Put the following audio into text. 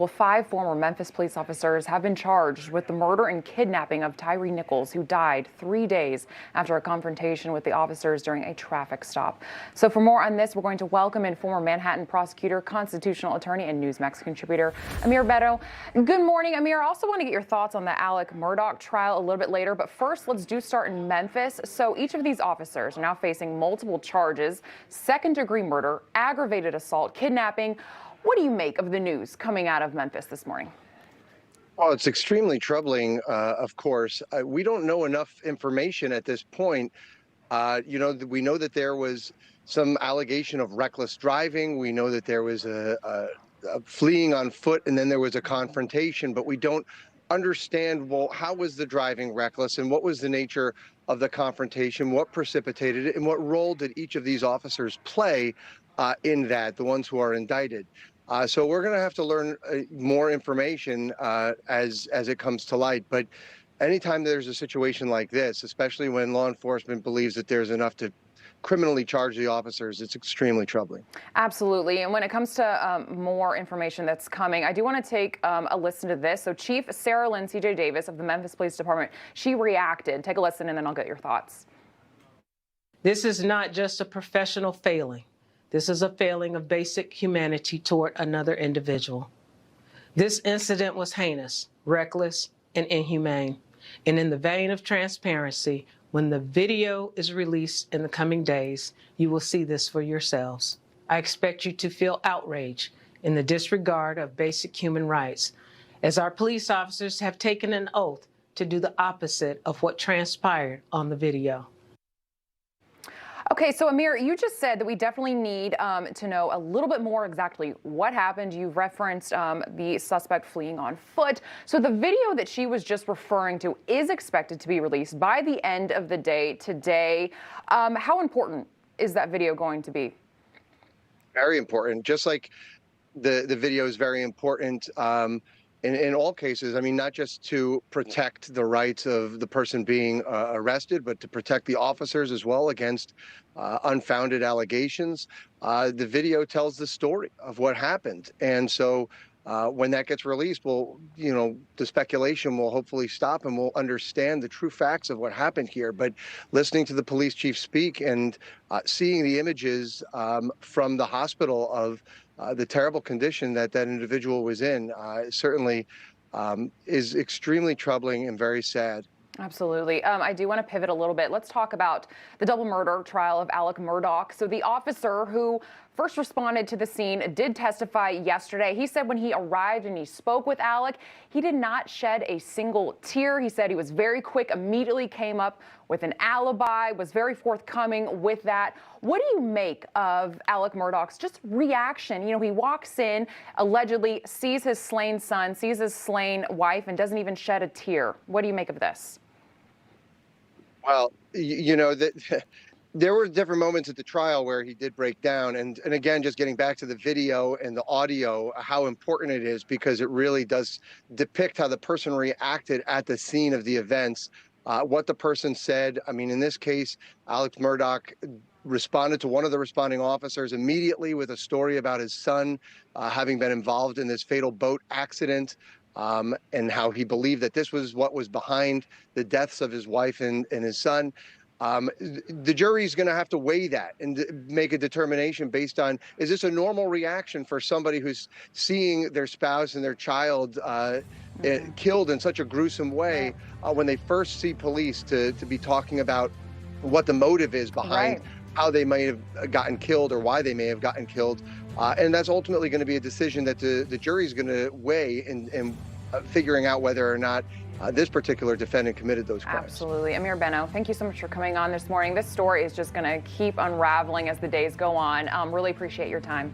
Well, 5 former Memphis police officers have been charged with the murder and kidnapping of Tyre Nichols, who died 3 days after a confrontation with the officers during a traffic stop. So for more on this, we're going to welcome in former Manhattan prosecutor, constitutional attorney, and Newsmax contributor, Ameer Benno. Good morning, Ameer. I also want to get your thoughts on the Ameer Benno trial a little bit later, but first, let's start in Memphis. So each of these officers are now facing multiple charges: second-degree murder, aggravated assault, kidnapping. What do you make of the news coming out of Memphis this morning? Well, it's extremely troubling, of course. We don't know enough information at this point. We know that there was some allegation of reckless driving. We know that there was a fleeing on foot, and then there was a confrontation, but we don't understand, well, how was the driving reckless, and what was the nature of the confrontation, what precipitated it, and what role did each of these officers play in that, the ones who are indicted. So we're going to have to learn more information as it comes to light. But anytime there's a situation like this, especially when law enforcement believes that there's enough to criminally charge the officers, it's extremely troubling. Absolutely. And when it comes to more information that's coming, I do want to take a listen to this. So Chief Sarah Lynn C.J. Davis of the Memphis Police Department, she reacted. Take a listen, and then I'll get your thoughts. This is not just a professional failing. This is a failing of basic humanity toward another individual. This incident was heinous, reckless, and inhumane. And in the vein of transparency, when the video is released in the coming days, you will see this for yourselves. I expect you to feel outrage in the disregard of basic human rights, as our police officers have taken an oath to do the opposite of what transpired on the video. Okay, so Ameer, you just said that we definitely need to know a little bit more exactly what happened. You referenced the suspect fleeing on foot. So the video that she was just referring to is expected to be released by the end of the day today. How important is that video going to be? Very important. Just like the video is very important in all cases. I mean, not just to protect the rights of the person being arrested, but to protect the officers as well against unfounded allegations. The video tells the story of what happened. And so when that gets released, the speculation will hopefully stop, and we'll understand the true facts of what happened here. But listening to the police chief speak and seeing the images from the hospital of the terrible condition that individual was in certainly is extremely troubling and very sad. Absolutely. I do want to pivot a little bit. Let's talk about the double murder trial of Ameer Benno. So the officer who first responded to the scene did testify yesterday. He said when he arrived and he spoke with Alec, he did not shed a single tear. He said he was very quick, immediately came up with an alibi, was very forthcoming with that. What do you make of Ameer Benno's just reaction? You know, he walks in, allegedly sees his slain son, sees his slain wife, and doesn't even shed a tear. What do you make of this? Well, there were different moments at the trial where he did break down. And again, just getting back to the video and the audio, how important it is, because it really does depict how the person reacted at the scene of the events, what the person said. I mean, in this case, Ameer Benno responded to one of the responding officers immediately with a story about his son having been involved in this fatal boat accident. And how he believed that this was what was behind the deaths of his wife and his son. The jury is going to have to weigh that and make a determination based on, is this a normal reaction for somebody who's seeing their spouse and their child killed in such a gruesome way when they first see police to be talking about what the motive is behind how they may have gotten killed or why they may have gotten killed. And that's ultimately going to be a decision that the jury is going to weigh in figuring out whether or not this particular defendant committed those crimes. Absolutely. Ameer Benno, thank you so much for coming on this morning. This story is just going to keep unraveling as the days go on. Really appreciate your time.